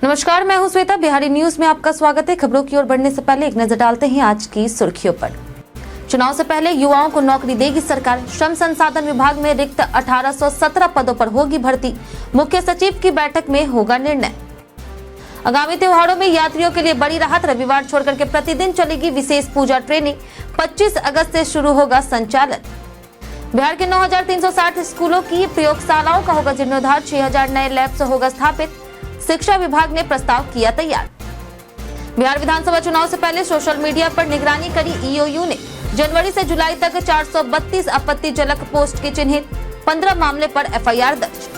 नमस्कार, मैं हूं श्वेता। बिहारी न्यूज में आपका स्वागत है। खबरों की ओर बढ़ने से पहले एक नजर डालते हैं आज की सुर्खियों पर। चुनाव से पहले युवाओं को नौकरी देगी सरकार। श्रम संसाधन विभाग में रिक्त 1817 पदों पर होगी भर्ती। मुख्य सचिव की बैठक में होगा निर्णय। आगामी त्योहारों में यात्रियों के लिए बड़ी राहत। रविवार छोड़कर के प्रतिदिन चलेगी विशेष पूजा ट्रेनें। 25 अगस्त से शुरू होगा संचालन। बिहार के 9360 स्कूलों की प्रयोगशालाओं का होगा जीर्णोद्धार। 6000 नए लैब्स होगा स्थापित। शिक्षा विभाग ने प्रस्ताव किया तैयार। बिहार विधानसभा चुनाव से पहले सोशल मीडिया पर निगरानी करी ईओयू ने। जनवरी से जुलाई तक 432 आपत्तिजनक पोस्ट की चिन्हित। 15 मामले पर एफआईआर दर्ज।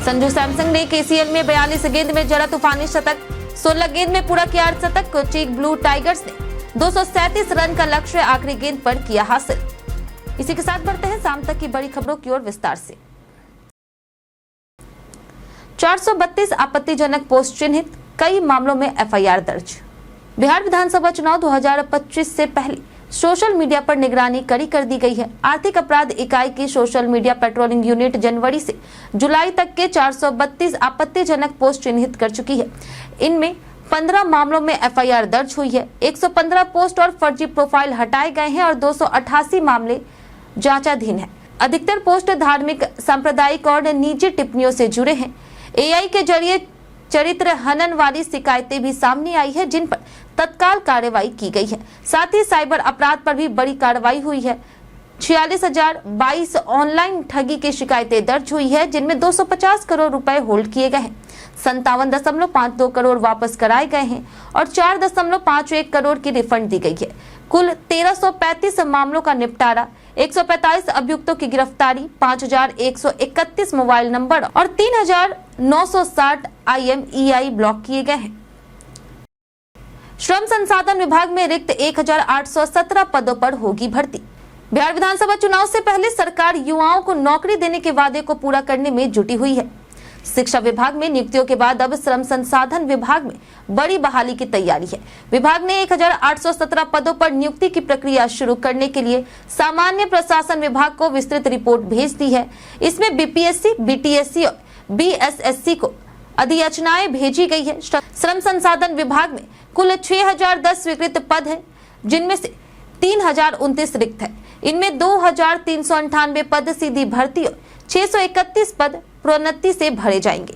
संजू सैमसंग ने केसीएल में 42 गेंद में जड़ा तूफानी शतक। 16 गेंद में पूरा किया अर्धशतक। कोच्चि ब्लू टाइगर्स ने 237 रन का लक्ष्य आखिरी गेंद पर किया हासिल। इसी के साथ बढ़ते हैं शाम तक की बड़ी खबरों की ओर विस्तार से। 432 आपत्तिजनक पोस्ट चिन्हित। कई मामलों में एफआईआर दर्ज। बिहार विधानसभा चुनाव 2025 से पहले सोशल मीडिया पर निगरानी कड़ी कर दी गई है। आर्थिक अपराध इकाई की सोशल मीडिया पेट्रोलिंग यूनिट जनवरी से जुलाई तक के 432 आपत्तिजनक पोस्ट चिन्हित कर चुकी है। इनमें 15 मामलों में एफआईआर दर्ज हुई है। 115 पोस्ट और फर्जी प्रोफाइल हटाए गए हैं और 288 मामले जांचाधीन है। अधिकतर पोस्ट धार्मिक, सांप्रदायिक और निजी टिप्पणियों से जुड़े हैं। एआई के जरिए चरित्र हनन वाली शिकायतें भी सामने आई है, जिन पर तत्काल कार्रवाई की गई है। साथ ही साइबर अपराध पर भी बड़ी कार्रवाई हुई है। 46,022 ऑनलाइन ठगी की शिकायतें दर्ज हुई है, जिनमें 250 करोड़ रुपए होल्ड किए गए हैं। 57.52 करोड़ वापस कराए गए हैं और 4.51 करोड़ की रिफंड दी गई है। कुल 1335 मामलों का निपटारा, 145 अभियुक्तों की गिरफ्तारी, 5131 मोबाइल नंबर और 3960 IMEI ब्लॉक किए गए हैं। श्रम संसाधन विभाग में रिक्त 1817 पदों पर होगी भर्ती। बिहार विधानसभा चुनाव से पहले सरकार युवाओं को नौकरी देने के वादे को पूरा करने में जुटी हुई है। शिक्षा विभाग में नियुक्तियों के बाद अब श्रम संसाधन विभाग में बड़ी बहाली की तैयारी है। विभाग ने 1817 पदों पर नियुक्ति की प्रक्रिया शुरू करने के लिए सामान्य प्रशासन विभाग को विस्तृत रिपोर्ट भेज दी है। इसमें बीपीएससी, बीटीएससी और बीएसएससी को अधियाचनाएं भेजी गई है। श्रम संसाधन विभाग में कुल 6010 स्वीकृत पद है, जिनमें से 3029 रिक्त है। इनमें 2398 पद सीधी भर्ती और 631 पद प्रोन्नति से भरे जाएंगे।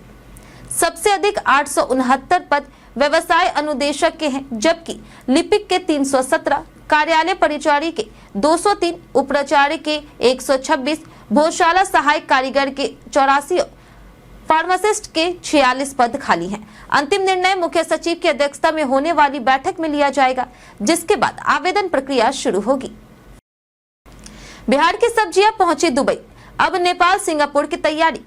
सबसे अधिक 869 पद व्यवसाय अनुदेशक के हैं, जबकि लिपिक के 317, कार्यालय परिचारी के 203, उपप्राचार्य के 126, भोजशाला सहायक कारीगर के 84 और फार्मासिस्ट के 46 पद खाली हैं। अंतिम निर्णय मुख्य सचिव की अध्यक्षता में होने वाली बैठक में लिया जाएगा, जिसके बाद आवेदन प्रक्रिया शुरू होगी। बिहार की सब्जियां पहुंची दुबई, अब नेपाल, सिंगापुर की तैयारी।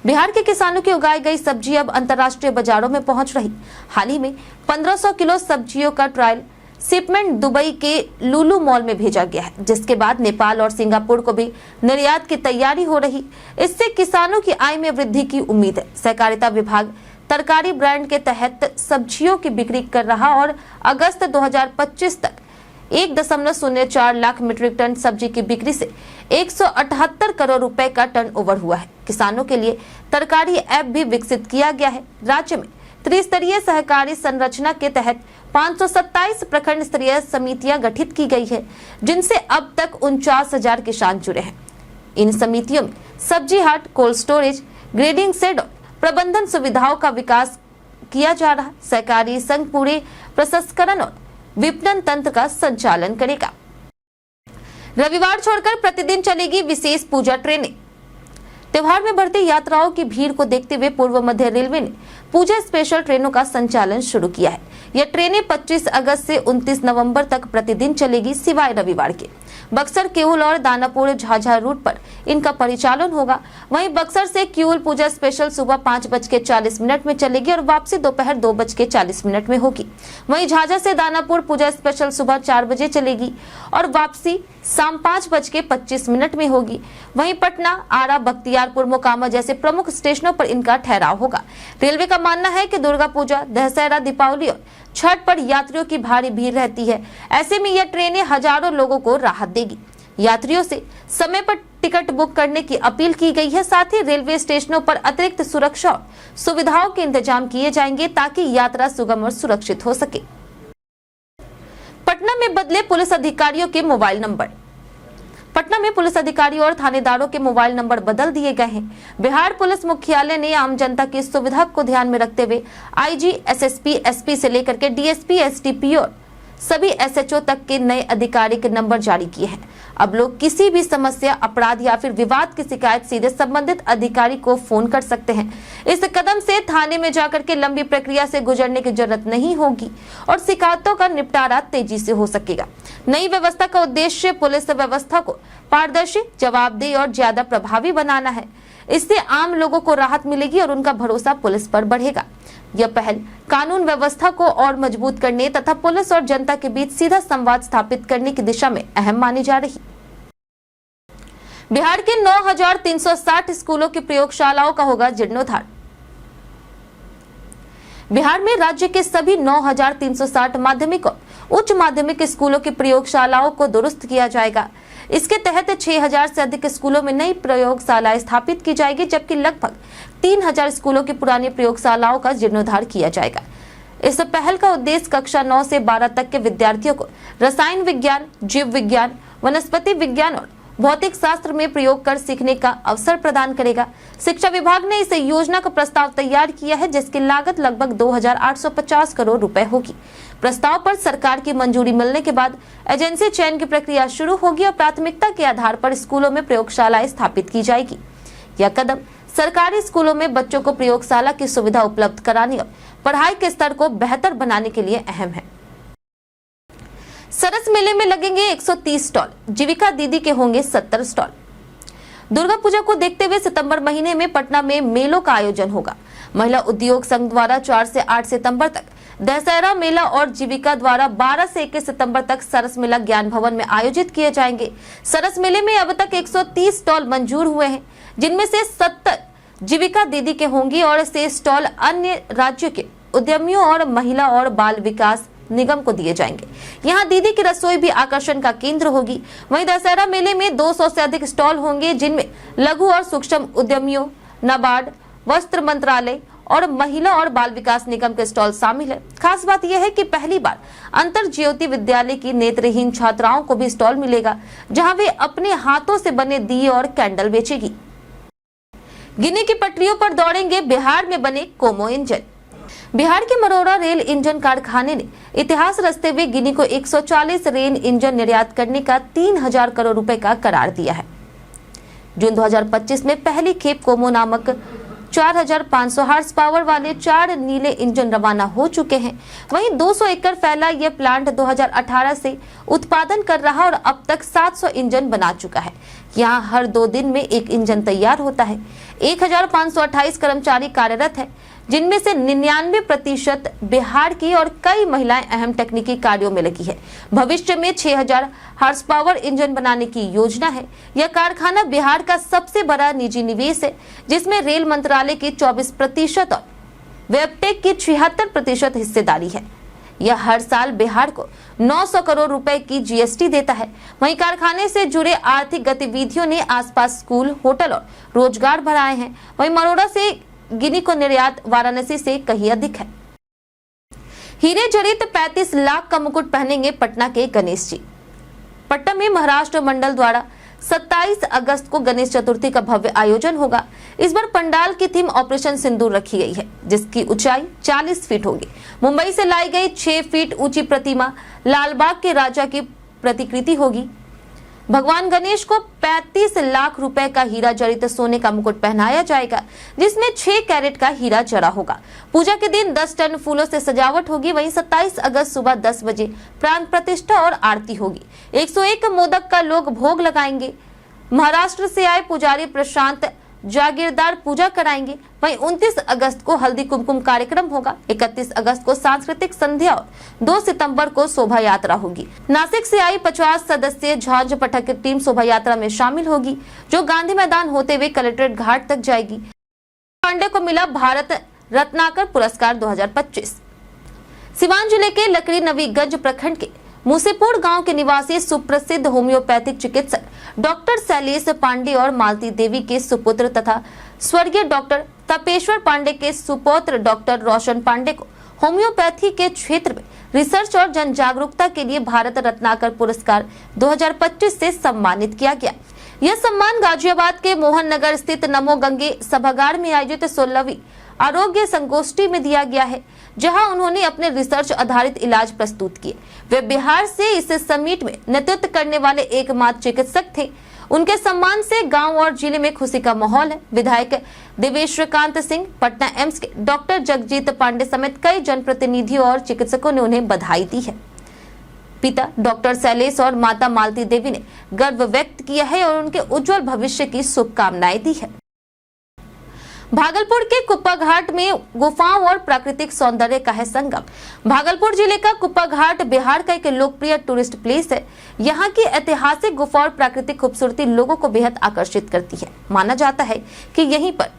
बिहार के किसानों की उगाई गई सब्जी अब अंतर्राष्ट्रीय बाजारों में पहुंच रही। हाल ही में 1500 किलो सब्जियों का ट्रायल शिपमेंट दुबई के लुलु मॉल में भेजा गया है, जिसके बाद नेपाल और सिंगापुर को भी निर्यात की तैयारी हो रही। इससे किसानों की आय में वृद्धि की उम्मीद है। सहकारिता विभाग तरकारी ब्रांड के तहत सब्जियों की बिक्री कर रहा और अगस्त 2025 तक 1.04 लाख मीट्रिक टन सब्जी की बिक्री से 178 करोड़ रुपए का टर्नओवर हुआ है। किसानों के लिए तरकारी ऐप भी विकसित किया गया है। राज्य में त्रिस्तरीय सहकारी संरचना के तहत 527 प्रखंड स्तरीय समितियां गठित की गई है, जिनसे अब तक 49,000 किसान जुड़े हैं। इन समितियों में सब्जी हाट, कोल्ड स्टोरेज, ग्रेडिंग शेड और प्रबंधन सुविधाओं का विकास किया जा रहा है। सहकारी संघ पूरे प्रसंस्करण और विपणन तंत्र का संचालन करेगा। रविवार छोड़कर प्रतिदिन चलेगी विशेष पूजा ट्रेनें। त्योहार में बढ़ती यात्राओं की भीड़ को देखते हुए पूर्व मध्य रेलवे ने पूजा स्पेशल ट्रेनों का संचालन शुरू किया है। यह ट्रेनें 25 अगस्त से 29 नवंबर तक प्रतिदिन चलेगी, सिवाय रविवार के। बक्सर, किऊल और दानापुर झाझा रूट पर इनका परिचालन होगा। वहीं बक्सर से किऊल पूजा स्पेशल सुबह 5:40 में चलेगी और वापसी दोपहर 2:40 में होगी। वहीं झाझा से दानापुर पूजा स्पेशल सुबह 4 बजे चलेगी और वापसी शाम 5:25 में होगी। वहीं पटना, आरा, बख्तियारपुर, मोकामा जैसे प्रमुख स्टेशनों पर इनका ठहराव होगा। रेलवे का मानना है कि दुर्गा पूजा, दशहरा, दीपावली और छठ पर यात्रियों की भारी भीड़ रहती है। ऐसे में यह ट्रेनें हजारों लोगों को राहत देगी। यात्रियों से समय पर टिकट बुक करने की अपील की गई है। साथ ही रेलवे स्टेशनों पर अतिरिक्त सुरक्षा और सुविधाओं के इंतजाम किए जाएंगे ताकि यात्रा सुगम और सुरक्षित हो सके। पटना में बदले पुलिस अधिकारियों के मोबाइल नंबर। पटना में पुलिस अधिकारियों और थानेदारों के मोबाइल नंबर बदल दिए गए हैं। बिहार पुलिस मुख्यालय ने आम जनता की सुविधा को ध्यान में रखते हुए आईजी, एसएसपी, एसपी से लेकर के डीएसपी, एसडीपीओ और सभी एसएचओ तक के नए आधिकारिक नंबर जारी किए हैं। अब लोग किसी भी समस्या, अपराध या फिर विवाद की शिकायत सीधे संबंधित अधिकारी को फोन कर सकते हैं। इस कदम से थाने में जाकर के लंबी प्रक्रिया से गुजरने की जरूरत नहीं होगी और शिकायतों का निपटारा तेजी से हो सकेगा। नई व्यवस्था का उद्देश्य पुलिस व्यवस्था को पारदर्शी, जवाबदेह और ज्यादा प्रभावी बनाना है। इससे आम लोगों को राहत मिलेगी और उनका भरोसा पुलिस पर बढ़ेगा। यह पहल कानून व्यवस्था को और मजबूत करने तथा पुलिस और जनता के बीच सीधा संवाद स्थापित करने की दिशा में अहम मानी जा रही। बिहार के 9,360 स्कूलों की प्रयोगशालाओं का होगा जीर्णोद्धार। बिहार में राज्य के सभी 9,360 माध्यमिक और उच्च माध्यमिक स्कूलों की प्रयोगशालाओं को दुरुस्त किया जाएगा। इसके तहत 6,000 से अधिक स्कूलों में नई प्रयोगशालाएं स्थापित की जाएगी, जबकि लगभग 3,000 स्कूलों की पुरानी प्रयोगशालाओं का जीर्णोद्धार किया जाएगा। इस पहल का उद्देश्य कक्षा 9 से 12 तक के विद्यार्थियों को रसायन विज्ञान, जीव विज्ञान, वनस्पति विज्ञान और भौतिक शास्त्र में प्रयोग कर सीखने का अवसर प्रदान करेगा। शिक्षा विभाग ने इस योजना का प्रस्ताव तैयार किया है, जिसकी लागत लगभग 2,850 करोड़ रुपए होगी। प्रस्ताव पर सरकार की मंजूरी मिलने के बाद एजेंसी चयन की प्रक्रिया शुरू होगी और प्राथमिकता के आधार पर स्कूलों में प्रयोगशालाएं स्थापित की जाएगी। यह कदम सरकारी स्कूलों में बच्चों को प्रयोगशाला की सुविधा उपलब्ध कराने और पढ़ाई के स्तर को बेहतर बनाने के लिए अहम है। सरस मेले में लगेंगे 130 स्टॉल, जीविका दीदी के होंगे 70 स्टॉल। दुर्गा पूजा को देखते हुए सितंबर महीने में पटना में मेलों का आयोजन होगा। महिला उद्योग संघ द्वारा 4 से 8 सितंबर तक दशहरा मेला और जीविका द्वारा 12 से 21 सितंबर तक सरस मेला ज्ञान भवन में आयोजित किए जाएंगे। सरस मेले में अब तक 130 स्टॉल मंजूर हुए हैं, जिनमें से 70 जीविका दीदी के होंगे और से स्टॉल अन्य राज्यों के उद्यमियों और महिला और बाल विकास निगम को दिए जाएंगे। यहाँ दीदी की रसोई भी आकर्षण का केंद्र होगी। वहीं दशहरा मेले में 200 से अधिक स्टॉल होंगे, जिनमें लघु और सूक्ष्म उद्यमियों, नाबार्ड, वस्त्र मंत्रालय और महिला और बाल विकास निगम के स्टॉल शामिल है। खास बात यह है कि पहली बार अंतर ज्योति विद्यालय की नेत्रहीन छात्राओं को भी स्टॉल मिलेगा, जहां वे अपने हाथों से बने दिए और कैंडल बेचेगी। गिनी की पटरियों पर दौड़ेंगे बिहार में बने कोमो इंजन। बिहार के मरोड़ा रेल इंजन कारखाने ने इतिहास रचते हुए गिनी को 140 रेल इंजन निर्यात करने का 3,000 करोड़ रुपए का करार दिया है। जून 2025 में पहली खेप कोमो नामक 4,500 हॉर्स पावर वाले 4 नीले इंजन रवाना हो चुके हैं। वहीं 200 एकड़ फैला यह प्लांट 2018 से उत्पादन कर रहा और अब तक 700 इंजन बना चुका है। यहाँ हर 2 दिन में एक इंजन तैयार होता है। 1,528 कर्मचारी कार्यरत है, जिनमें से 99% बिहार की और कई महिलाएं अहम तकनीकी कार्यों में लगी है। भविष्य में 6,000 हॉर्स पावर इंजन बनाने की योजना है। यह कारखाना बिहार का सबसे बड़ा निजी निवेश है, जिसमें रेल मंत्रालय की 24% और वेबटेक की 76% हिस्सेदारी है। यह हर साल बिहार को 900 करोड़ रुपए की जीएसटी देता है। वहीं कारखाने से जुड़े आर्थिक गतिविधियों ने आसपास स्कूल, होटल और रोजगार बढ़ाए हैं। वहीं मरोड़ा से गिनी को निर्यात वाराणसी से कहीं अधिक है। हीरे जड़ित 35 लाख का मुकुट पहनेंगे पटना के गणेश जी। पटना में महाराष्ट्र मंडल द्वारा 27 अगस्त को गणेश चतुर्थी का भव्य आयोजन होगा। इस बार पंडाल की थीम ऑपरेशन सिंदूर रखी गई है, जिसकी ऊंचाई 40 फीट होगी। मुंबई से लाई गई 6 फीट ऊंची प्रतिमा लालबाग के राजा की प्रतिकृति होगी। भगवान गणेश को 35 लाख रुपए का हीरा जड़ित सोने का मुकुट पहनाया जाएगा, जिसमें 6 कैरेट का हीरा जड़ा होगा। पूजा के दिन 10 टन फूलों से सजावट होगी। वहीं 27 अगस्त सुबह 10 बजे प्राण प्रतिष्ठा और आरती होगी। 101 मोदक का लोग भोग लगाएंगे। महाराष्ट्र से आए पुजारी प्रशांत जागीरदार पूजा कराएंगे। वहीं 29 अगस्त को हल्दी कुमकुम कार्यक्रम होगा। 31 अगस्त को सांस्कृतिक संध्या और 2 सितंबर को शोभा यात्रा होगी। नासिक से आई 50 सदस्यीय झांझ पटक टीम शोभा यात्रा में शामिल होगी, जो गांधी मैदान होते हुए कलेक्ट्रेट घाट तक जाएगी। पांडे को मिला भारत रत्नाकर पुरस्कार 2025। सिवान जिले के लकड़ी नवीगंज प्रखंड के मुसेपुर गांव के निवासी सुप्रसिद्ध होम्योपैथिक चिकित्सक डॉक्टर शैलेश पांडे और मालती देवी के सुपुत्र तथा स्वर्गीय डॉक्टर तपेश्वर पांडे के सुपौत्र डॉक्टर रोशन पांडे को होम्योपैथी के क्षेत्र में रिसर्च और जन जागरूकता के लिए भारत रत्नाकर पुरस्कार 2025 से सम्मानित किया गया। यह सम्मान गाजियाबाद के मोहन नगर स्थित नमो गंगे सभागार में आयोजित 16वीं आरोग्य संगोष्ठी में दिया गया है, जहां उन्होंने अपने रिसर्च आधारित इलाज प्रस्तुत किए। वे बिहार से इस समिट में नेतृत्व करने वाले एकमात्र चिकित्सक थे। उनके सम्मान से गांव और जिले में खुशी का माहौल है। विधायक देवेश्वरकांत सिंह, पटना एम्स के डॉक्टर जगजीत पांडे समेत कई जनप्रतिनिधियों और चिकित्सकों ने उन्हें बधाई दी है। पिता डॉक्टर शैलेश और माता मालती देवी ने गर्व व्यक्त किया है और उनके उज्जवल भविष्य की शुभकामनाएं दी है। भागलपुर के कुप्पा घाट में गुफाओं और प्राकृतिक सौंदर्य का है संगम। भागलपुर जिले का कुप्पा घाट बिहार का एक लोकप्रिय टूरिस्ट प्लेस है। यहाँ की ऐतिहासिक गुफा और प्राकृतिक खूबसूरती लोगों को बेहद आकर्षित करती है। माना जाता है कि यहीं पर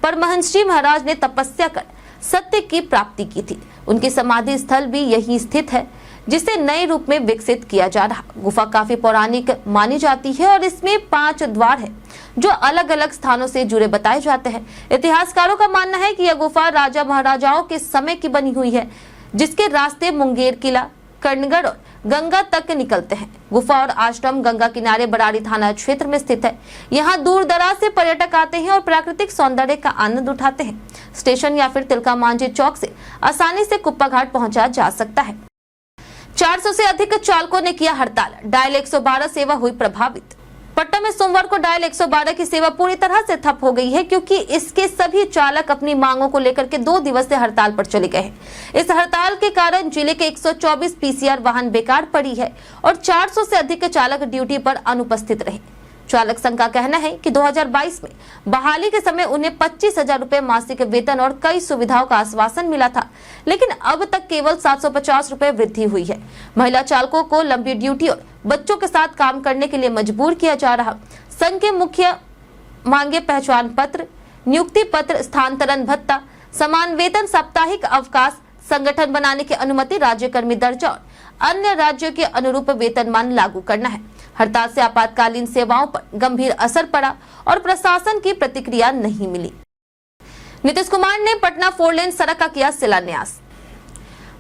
परमहंस जी महाराज ने तपस्या कर सत्य की प्राप्ति की थी। उनकी समाधि स्थल भी यही स्थित है, जिसे नए रूप में विकसित किया जा रहा। गुफा काफी पौराणिक मानी जाती है और इसमें 5 द्वार है जो अलग अलग स्थानों से जुड़े बताए जाते हैं। इतिहासकारों का मानना है कि यह गुफा राजा महाराजाओं के समय की बनी हुई है, जिसके रास्ते मुंगेर किला, कर्णगढ़ और गंगा तक निकलते हैं। गुफा और आश्रम गंगा किनारे बराड़ी थाना क्षेत्र में स्थित है। यहाँ दूर दराज से पर्यटक आते हैं और प्राकृतिक सौंदर्य का आनंद उठाते हैं। स्टेशन या फिर तिलका मांझी चौक से आसानी से कुप्पा घाट पहुंचा जा सकता है। 400 से अधिक चालकों ने किया हड़ताल, डायल 112 सेवा हुई प्रभावित। पटना में सोमवार को डायल 112 की सेवा पूरी तरह से ठप हो गई है, क्योंकि इसके सभी चालक अपनी मांगों को लेकर के 2 दिवसीय हड़ताल पर चले गए हैं। इस हड़ताल के कारण जिले के 124 पीसीआर वाहन बेकार पड़ी है और 400 से अधिक चालक ड्यूटी पर अनुपस्थित रहे। चालक संघ का कहना है कि 2022 में बहाली के समय उन्हें 25,000 रुपए मासिक वेतन और कई सुविधाओं का आश्वासन मिला था, लेकिन अब तक केवल 750 रुपए वृद्धि हुई है। महिला चालकों को लंबी ड्यूटी और बच्चों के साथ काम करने के लिए मजबूर किया जा रहा। संघ के मुख्य मांगे पहचान पत्र, नियुक्ति पत्र, स्थानांतरण भत्ता, समान वेतन, साप्ताहिक अवकाश, संगठन बनाने की अनुमति, राज्य कर्मी दर्जा और अन्य राज्यों के अनुरूप वेतनमान लागू करना है। हड़ताल से आपातकालीन सेवाओं पर गंभीर असर पड़ा और प्रशासन की प्रतिक्रिया नहीं मिली। नीतीश कुमार ने पटना 4 लेन सड़क का किया शिलान्यास।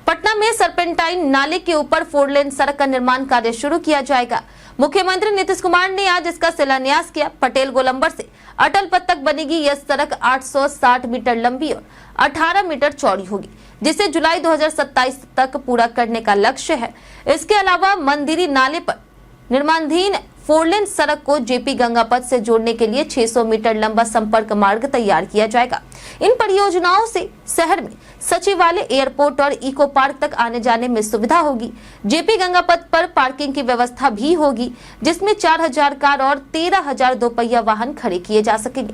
पटना में सरपेंटाइन नाले के ऊपर 4 लेन सड़क का निर्माण कार्य शुरू किया जाएगा। मुख्यमंत्री नीतीश कुमार ने आज इसका शिलान्यास किया। पटेल गोलंबर से अटल पथ तक बनेगी यह सड़क 860 मीटर लंबी और 18 मीटर चौड़ी होगी, जिसे जुलाई 2027 तक पूरा करने का लक्ष्य है। इसके अलावा मंदिरी नाले पर निर्माणाधीन 4 लेन सड़क को जेपी गंगा पथ से जोड़ने के लिए 600 मीटर लंबा संपर्क मार्ग तैयार किया जाएगा। इन परियोजनाओं से शहर में सचिवालय, एयरपोर्ट और इको पार्क तक आने जाने में सुविधा होगी। जेपी गंगा पथ पर पार्किंग की व्यवस्था भी होगी, जिसमें 4000 कार और 13,000 दोपहिया वाहन खड़े किए जा सकेंगे।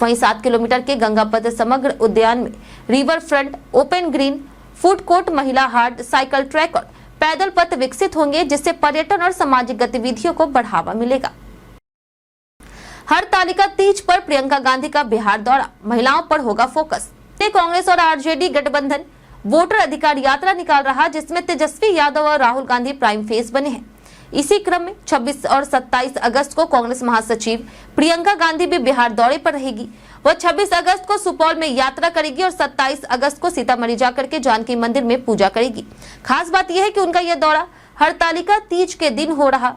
वहीं 7 किलोमीटर के गंगा पथ समग्र उद्यान में river front, open green, food court, महिला हाट, साइकिल ट्रैक और पैदल पथ विकसित होंगे, जिससे पर्यटन और सामाजिक गतिविधियों को बढ़ावा मिलेगा। हरतालिका तीज पर प्रियंका गांधी का बिहार दौरा, महिलाओं पर होगा फोकस। कांग्रेस और आरजेडी गठबंधन वोटर अधिकार यात्रा निकाल रहा, जिसमें तेजस्वी यादव और राहुल गांधी प्राइम फेस बने हैं। इसी क्रम में 26 और 27 अगस्त को कांग्रेस महासचिव प्रियंका गांधी भी बिहार दौरे पर रहेगी। वह 26 अगस्त को सुपौल में यात्रा करेगी और 27 अगस्त को सीतामढ़ी जाकर के जानकी मंदिर में पूजा करेगी। खास बात यह है कि उनका यह दौरा हरतालिका तीज के दिन हो रहा,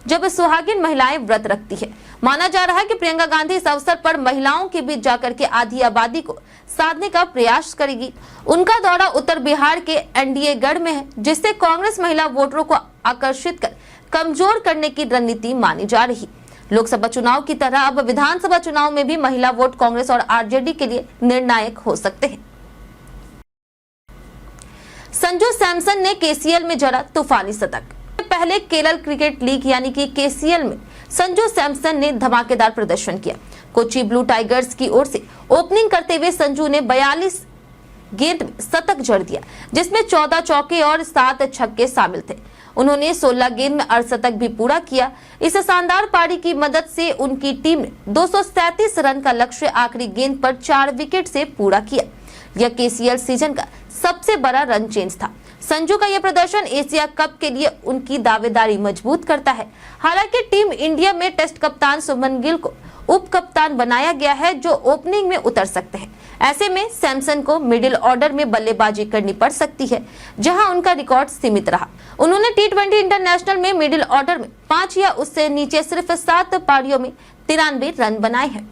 जब सुहागिन महिलाएं व्रत रखती है। माना जा रहा है कि प्रियंका गांधी इस अवसर पर महिलाओं के बीच जाकर के आधी आबादी को साधने का प्रयास करेगी। उनका दौरा उत्तर बिहार के एनडीए गढ़ में है, जिससे कांग्रेस महिला वोटरों को आकर्षित कर कमजोर करने की रणनीति मानी जा रही। लोकसभा चुनाव की तरह अब विधानसभा चुनाव में भी महिला वोट कांग्रेस और आरजेडी के लिए निर्णायक हो सकते हैं। संजू सैमसन ने केसीएल में जड़ा तूफानी शतक। पहले केरल क्रिकेट लीग यानी कि केसीएल में संजू सैमसन ने धमाकेदार प्रदर्शन किया। कोची ब्लू टाइगर्स की ओर से ओपनिंग करते हुए संजू ने 42 गेंद में शतक जड़ दिया, जिसमें 14 चौके और 7 छक्के शामिल थे। उन्होंने 16 गेंद में अर्धशतक भी पूरा किया। इस शानदार पारी की मदद से उनकी टीम ने 237 रन का लक्ष्य आखिरी गेंद पर 4 विकेट से पूरा किया। यह केसीएल सीजन का सबसे बड़ा रन चेंज था। संजू का यह प्रदर्शन एशिया कप के लिए उनकी दावेदारी मजबूत करता है। हालांकि टीम इंडिया में टेस्ट कप्तान शुभमन गिल को उप कप्तान बनाया गया है, जो ओपनिंग में उतर सकते हैं। ऐसे में सैमसन को मिडिल ऑर्डर में बल्लेबाजी करनी पड़ सकती है, जहां उनका रिकॉर्ड सीमित रहा। उन्होंने टी20 इंटरनेशनल में मिडिल ऑर्डर में 5 या उससे नीचे सिर्फ 7 पारियों में 93 रन बनाए हैं।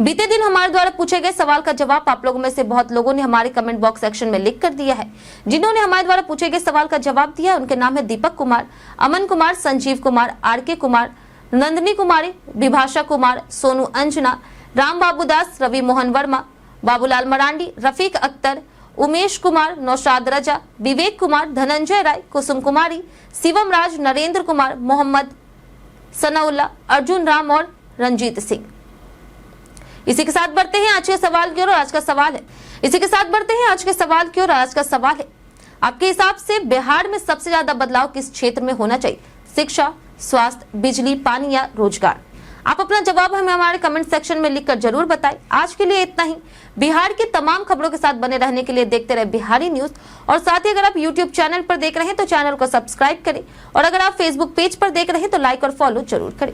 बीते दिन हमारे द्वारा पूछे गए सवाल का जवाब आप लोगों में से बहुत लोगों ने हमारे कमेंट बॉक्स सेक्शन में लिख कर दिया है। जिन्होंने हमारे द्वारा पूछे गए सवाल का जवाब दिया उनके नाम है दीपक कुमार, अमन कुमार, संजीव कुमार, आरके कुमार, नंदिनी कुमारी, विभाषा कुमार, सोनू अंजना, राम बाबू दास, रवि मोहन वर्मा, बाबूलाल मरांडी, रफीक अख्तर, उमेश कुमार, नौशाद रजा, विवेक कुमार, धनंजय राय, कुसुम कुमारी, शिवम राज, नरेंद्र कुमार, मोहम्मद सनाउल्ला, अर्जुन राम और रंजीत सिंह। इसी के साथ बढ़ते हैं आज के सवाल की ओर। आज का सवाल है आपके हिसाब से बिहार में सबसे ज्यादा बदलाव किस क्षेत्र में होना चाहिए? शिक्षा, स्वास्थ्य, बिजली, पानी या रोजगार? आप अपना जवाब हमें हमारे कमेंट सेक्शन में लिखकर जरूर बताएं। आज के लिए इतना ही। बिहार की तमाम खबरों के साथ बने रहने के लिए देखते रहे बिहारी न्यूज। और साथ ही अगर आप यूट्यूब चैनल पर देख रहे हैं तो चैनल को सब्सक्राइब करें, और अगर आप फेसबुक पेज पर देख रहे हैं तो लाइक और फॉलो जरूर करें।